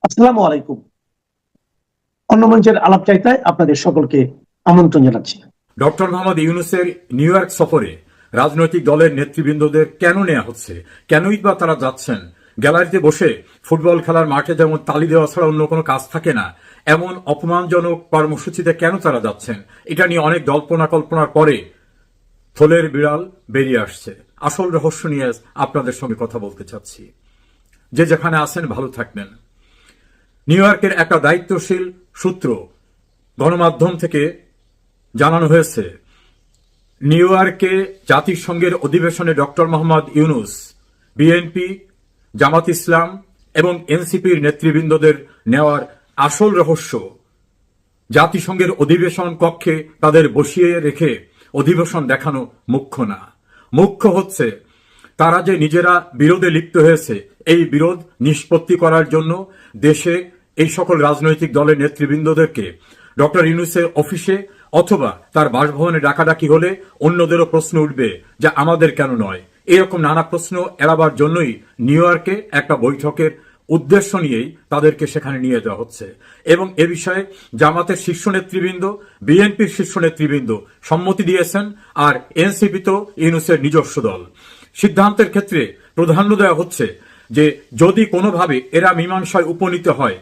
আসসালামু আলাইকুম। অন্য মঞ্চের আলাপ চাইতায় আপনাদের সকলকে আমন্ত্রণ জানাচ্ছি। ডক্টর মোহাম্মদ ইউনূসের নিউ ইয়র্ক সফরে রাজনৈতিক দলের নেতৃবৃন্দদের কেন নেওয়া হচ্ছে, কেনই বা তারা যাচ্ছেন? গ্যালারিতে বসে ফুটবল খেলার মাঠে যেমন তালি দেওয়া ছাড়া অন্য কোনো কাজ থাকে না, এমন অপমানজনক কর্মসূচিতে কেন তারা যাচ্ছেন? এটা নিয়ে অনেক জল্পনা কল্পনার পরে থলের বিড়াল বেরিয়ে আসছে। আসল রহস্য নিয়ে আপনাদের সঙ্গে কথা বলতে চাচ্ছি। যে যেখানে আছেন ভালো থাকবেন। নিউ ইয়র্কের একটা দায়িত্বশীল সূত্র গণমাধ্যম থেকে জানানো হয়েছে, নিউ ইয়র্কে জাতিসংঘের অধিবেশনে ডক্টর মোহাম্মদ ইউনূস, বিএনপি, জামাত ইসলাম এবং এনসিপির নেতৃবৃন্দদের নেওয়ার আসল রহস্য জাতিসংঘের অধিবেশন কক্ষে তাদের বসিয়ে রেখে অধিবেশন দেখানো মুখ্য না। মুখ্য হচ্ছে তারা যে নিজেরা বিরোধে লিপ্ত হয়েছে, এই বিরোধ নিষ্পত্তি করার জন্য দেশে এই সকল রাজনৈতিক দলের নেতৃবৃন্দদেরকে ডক্টর ইউনূসের অফিসে অথবা তার বাসভবনে ডাকাডাকি হলে অন্যদেরও প্রশ্ন উঠবে যে আমাদের কেন নয়। এরকম নানা প্রশ্ন এড়াবার জন্যই নিউ ইয়র্কে একটা বৈঠকের উদ্দেশ্য নিয়েই তাদেরকে সেখানে নিয়ে যাওয়া হচ্ছে। এবং এ বিষয়ে জামাতের শীর্ষ নেতৃবৃন্দ, বিএনপির শীর্ষ নেতৃবৃন্দ সম্মতি দিয়েছেন, আর এনসিপি তো ইউনূসের নিজস্ব দল। সিদ্ধান্তের ক্ষেত্রে প্রাধান্য দেওয়া হচ্ছে যে যদি কোনোভাবে এরা মীমাংসায় উপনীত হয়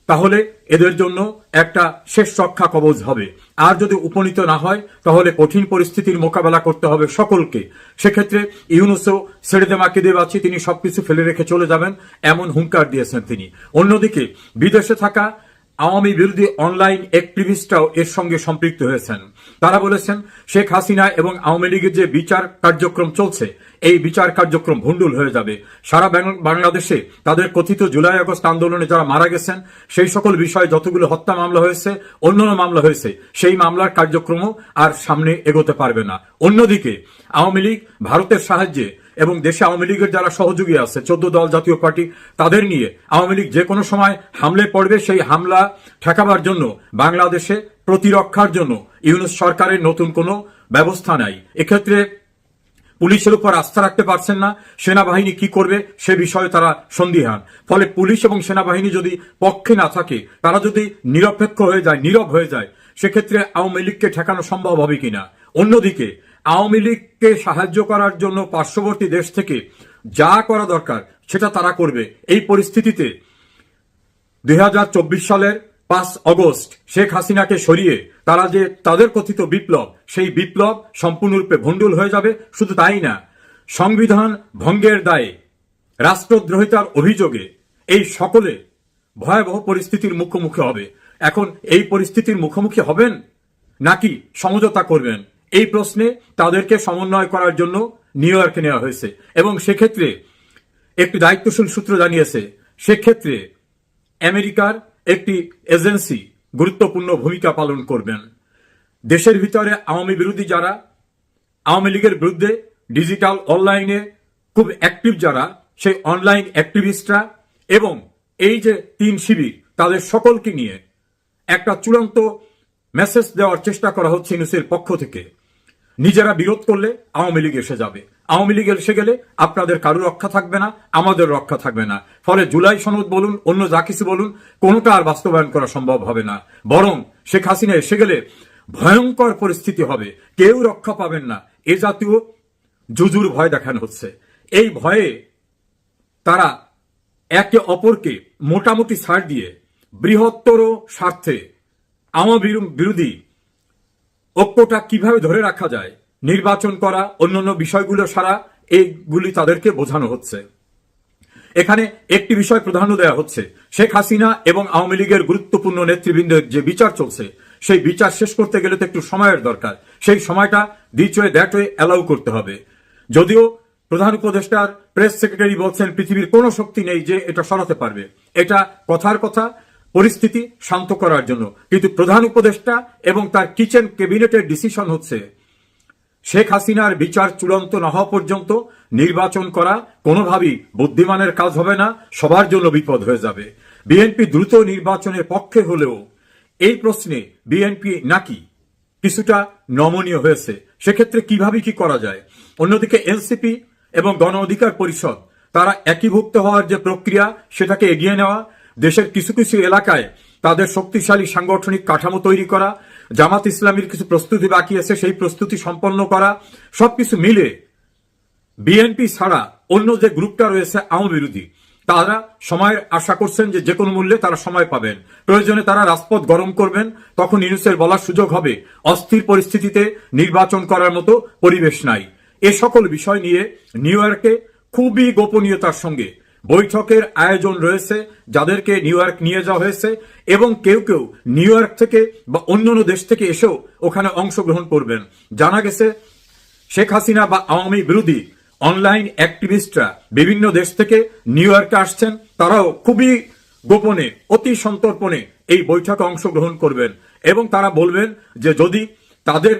তাহলে এদের জন্য একটা শেষ রক্ষা কবচ হবে, আর যদি উপনীত না হয় তাহলে কঠিন পরিস্থিতির মোকাবেলা করতে হবে সকলকে। সেক্ষেত্রে ইউনূসও ছেড়ে দে মাকে দিয়ে বাঁচি, তিনি সবকিছু ফেলে রেখে চলে যাবেন, এমন হুঙ্কার দিয়েছেন তিনি। অন্যদিকে বিদেশে থাকা আওয়ামী বিরোধী অনলাইন অ্যাক্টিভিস্টরাও এর সঙ্গে সম্পৃক্ত হয়েছেন। তারা বলেছেন শেখ হাসিনা এবং আওয়ামী লীগের যে বিচার কার্যক্রম চলছে, এই বিচার কার্যক্রম ভণ্ডুল হয়ে যাবে। সারা বাংলাদেশে তাদের কথিত জুলাই আগস্ট আন্দোলনে যারা মারা গেছেন সেই সকল বিষয়ে যতগুলো হত্যা মামলা হয়েছে, অন্যান্য মামলা হয়েছে, সেই মামলার কার্যক্রমও আর সামনে এগোতে পারবে না। অন্যদিকে আওয়ামী লীগ ভারতের সাহায্যে এবং দেশে আওয়ামী লীগের যারা সহযোগী আছে 14 দল জাতীয় পার্টি, তাদের নিয়ে আওয়ামী লীগ যে কোনো সময় হামলে পড়বে। সেই হামলা ঠেকাবার জন্য বাংলাদেশে প্রতিরক্ষার জন্য ইউনূস সরকারের নতুন কোনো ব্যবস্থা নাই। এক্ষেত্রে পুলিশের উপর আস্থা রাখতে পারছেন না, সেনাবাহিনী কি করবে সে বিষয়ে তারা সন্দিহান। ফলে পুলিশ এবং সেনাবাহিনী যদি পক্ষে না থাকে, তারা যদি নিরপেক্ষ হয়ে যায়, নীরব হয়ে যায়, সেক্ষেত্রে আওয়ামী লীগকে ঠেকানো সম্ভব হবে কিনা। অন্যদিকে আওয়ামী লীগকে সাহায্য করার জন্য পার্শ্ববর্তী দেশ থেকে যা করা দরকার সেটা তারা করবে। এই পরিস্থিতিতে 2024 সালের 5 অগস্ট শেখ হাসিনাকে সরিয়ে তারা যে তাদের কথিত বিপ্লব, সেই বিপ্লব সম্পূর্ণরূপে ভণ্ডুল হয়ে যাবে। শুধু তাই না, সংবিধান ভঙ্গের দায়ে, রাষ্ট্রদ্রোহিতার অভিযোগে এই সকলে ভয়াবহ পরিস্থিতির মুখোমুখি হবে। এখন এই পরিস্থিতির মুখোমুখি হবেন নাকি সমঝোতা করবেন, এই প্রশ্নে তাদেরকে সমন্বয় করার জন্য নিউ ইয়র্কে নেওয়া হয়েছে। এবং সেক্ষেত্রে একটি দায়িত্বশীল সূত্র জানিয়েছে, সেক্ষেত্রে আমেরিকার একটি এজেন্সি গুরুত্বপূর্ণ ভূমিকা পালন করবেন। দেশের ভিতরে আওয়ামী বিরোধী যারা, আওয়ামী লীগের বিরুদ্ধে ডিজিটাল অনলাইনে খুব অ্যাক্টিভ যারা, সেই অনলাইন অ্যাক্টিভিস্টরা এবং এই যে 3 শিবির, তাদের সকলকে নিয়ে একটা চূড়ান্ত মেসেজ দেওয়ার চেষ্টা করা হচ্ছে ইউনূসের পক্ষ থেকে। নিজেরা বিরোধ করলে আওয়ামী লীগ এসে যাবে, আওয়ামী লীগ এসে গেলে আপনাদের কারো রক্ষা থাকবে না, আমাদের রক্ষা থাকবে না। ফলে জুলাই সনদ বলুন, অন্য যা কিছু বলুন, কোনোটা আর বাস্তবায়ন করা সম্ভব হবে না। বরং শেখ হাসিনা এসে গেলে ভয়ঙ্কর পরিস্থিতি হবে, কেউ রক্ষা পাবেন না। এ জাতীয় জুজুর ভয় দেখানো হচ্ছে। এই ভয়ে তারা একে অপরকে মোটামুটি ছাড় দিয়ে বৃহত্তর স্বার্থে আওয়ামী বিরোধী ঐক্যটা কিভাবে ধরে রাখা যায়, নির্বাচন করা, অন্যান্য বিষয়গুলো সারা, এইগুলি তাদেরকে বোঝানো হচ্ছে। এখানে একটি বিষয় প্রাধান্য দেওয়া হচ্ছে, শেখ হাসিনা এবং আওয়ামী লীগের গুরুত্বপূর্ণ নেতৃবৃন্দের যে বিচার চলছে, সেই বিচার শেষ করতে গেলে তো একটু সময়ের দরকার। সেই সময়টা this way that way allow করতে হবে। যদিও প্রধান উপদেষ্টার প্রেস সেক্রেটারি বলছেন পৃথিবীর কোনো শক্তি নেই যে এটা সরাতে পারবে, এটা কথার কথা, পরিস্থিতি শান্ত করার জন্য। কিন্তু প্রধান উপদেষ্টা এবং তার কিচেন ক্যাবিনেটের ডিসিশন হচ্ছে শেখ হাসিনার বিচার চূড়ান্ত না হওয়া পর্যন্ত নির্বাচন করা কোনোভাবেই বুদ্ধিমানের কাজ হবে না, সবার জন্য বিপদ হয়ে যাবে। বিএনপি দ্রুত নির্বাচনের পক্ষে হলেও এই প্রশ্নে বিএনপি নাকি কিছুটা নমনীয় হয়েছে, সেক্ষেত্রে কিভাবে কি করা যায়। অন্যদিকে এনসিপি এবং গণ অধিকার পরিষদ, তারা একীভূত হওয়ার যে প্রক্রিয়া সেটাকে এগিয়ে নেওয়া, দেশের কিছু কিছু এলাকায় তাদের শক্তিশালী সাংগঠনিক কাঠামো তৈরি করা, জামাত ইসলামীর কিছু প্রস্তুতি বাকি আছে সেই প্রস্তুতি সম্পন্ন করা, সবকিছু মিলে বিএনপি ছাড়া অন্য যে গ্রুপটা রয়েছে আওয়ামী বিরোধী, তারা সময়ের আশা করছেন যে কোনো মূল্যে তারা সময় পাবেন, প্রয়োজনে তারা রাজপথ গরম করবেন। তখন ইউনূসের বলার সুযোগ হবে অস্থির পরিস্থিতিতে নির্বাচন করার মতো পরিবেশ নাই। এ সকল বিষয় নিয়ে নিউ ইয়র্কে খুবই গোপনীয়তার সঙ্গে বৈঠকের আয়োজন রয়েছে, যাদেরকে নিউ ইয়র্ক নিয়ে যাওয়া হয়েছে এবং কেউ কেউ নিউ ইয়র্ক থেকে বা অন্যান্য দেশ থেকে এসেও ওখানে অংশগ্রহণ করবেন। জানা গেছে শেখ হাসিনা বা আওয়ামী বিরোধী অনলাইন অ্যাক্টিভিস্টরা বিভিন্ন দেশ থেকে নিউ ইয়র্কে আসছেন, তারাও খুবই গোপনে অতি সন্তর্পণে এই বৈঠকে অংশগ্রহণ করবেন এবং তারা বলবেন যে যদি তাদের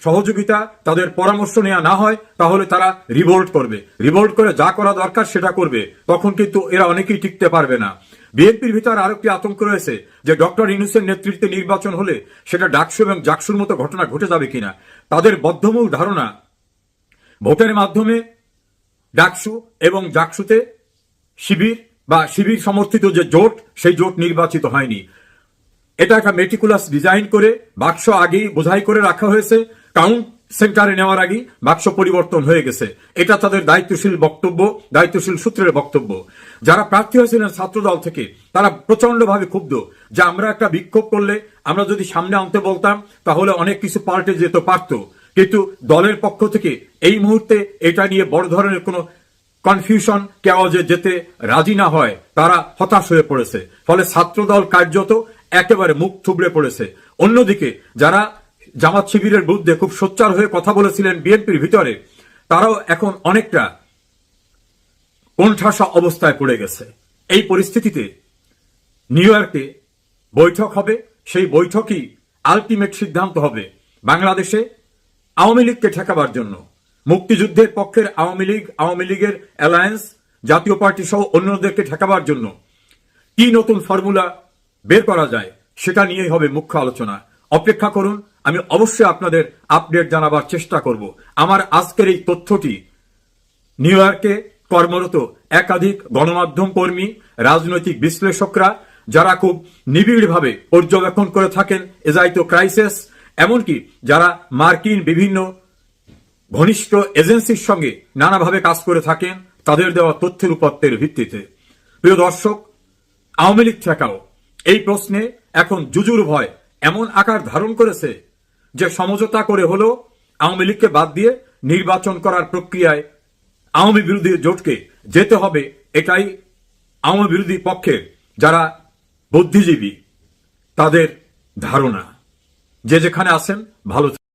সহযোগিতা তাদের পরামর্শ নেওয়া না হয় তাহলে তারা রিভোল্ট করবে, রিভোল্ট করে যা করা দরকার সেটা করবে। তখন কিন্তু এরা অনেকেই টিকতে পারবে না। বিএনপির ভিতর আরেকটি আতঙ্ক রয়েছে যে ডক্টর ইউনূসের নেতৃত্বে নির্বাচন হলে সেটা ডাকসু এবং জাকসুর মতো ঘটনা ঘটে যাবে কিনা। তাদের বদ্ধমূল ধারণা ভোটের মাধ্যমে ডাকসু এবং জাকসুতে শিবির বা শিবির সমর্থিত যে জোট সেই জোট নির্বাচিত হয়নি। এটা একটা মেটিকুলাস ডিজাইন করে বাক্স আগেই বোঝাই করে রাখা হয়েছে, কাউন্ট সেন্টারে নেওয়ার আগেই বাক্স পরিবর্তন হয়ে গেছে। এটা তাদের দায়িত্বশীল বক্তব্য, দায়িত্বশীল সূত্রের বক্তব্য। যারা প্রার্থী হয়েছিলেন ছাত্রদল থেকে তারা প্রচন্ডভাবে ক্ষুব্ধ যে আমরা একটা বিক্ষোভ করলে আমরা যদি সামনে আনতে বলতাম তাহলে অনেক কিছু পাল্টে যেতে পারত, কিন্তু দলের পক্ষ থেকে এই মুহূর্তে এটা নিয়ে বড় ধরনের কোনো কনফিউশন কেওয়াজে যেতে রাজি না হয় তারা হতাশ হয়ে পড়েছে। ফলে ছাত্রদল কার্যত একেবারে মুখ থুবড়ে পড়েছে। অন্যদিকে যারা জামাত শিবিরের বিরুদ্ধে খুব সোচ্চার হয়ে কথা বলেছিলেন বিএনপির ভিতরে, তারাও এখন অনেকটা কোণঠাসা অবস্থায় পড়ে গেছে। এই পরিস্থিতিতে নিউ ইয়র্কে বৈঠক হবে, সেই বৈঠকই আলটিমেট সিদ্ধান্ত হবে বাংলাদেশে আওয়ামী লীগকে ঠেকাবার জন্য। মুক্তিযুদ্ধের পক্ষের আওয়ামী লীগের অ্যালায়েন্স, জাতীয় পার্টি সহ অন্যদেরকে ঠেকাবার জন্য কি নতুন ফর্মুলা বের করা যায় সেটা নিয়েই হবে মুখ্য আলোচনা। অপেক্ষা করুন, আমি অবশ্যই আপনাদের আপডেট জানাবার চেষ্টা করব। আমার আজকের এই তথ্যটি নিউ ইয়র্কে কর্মরত একাধিক গণমাধ্যম কর্মী, রাজনৈতিক বিশ্লেষকরা যারা খুব নিবিড়ভাবে পর্যবেক্ষণ করে থাকেন এজাইতো ক্রাইসিস, এমনকি যারা মার্কিন বিভিন্ন ঘনিষ্ঠ এজেন্সির সঙ্গে নানাভাবে কাজ করে থাকেন, তাদের দেওয়া তথ্যের উপত্যের ভিত্তিতে। প্রিয় দর্শক, আওয়ামী লীগ ঠেকাও এই প্রশ্নে এখন জুজুর ভয় এমন আকার ধারণ করেছে যে সমঝোতা করে হলেও আওয়ামী লীগকে বাদ দিয়ে নির্বাচন করার প্রক্রিয়ায় আওয়ামী বিরোধী জোটকে যেতে হবে। এটাই আওয়ামী বিরোধী পক্ষের যারা বুদ্ধিজীবী তাদের ধারণা। যে যেখানে আছেন ভালো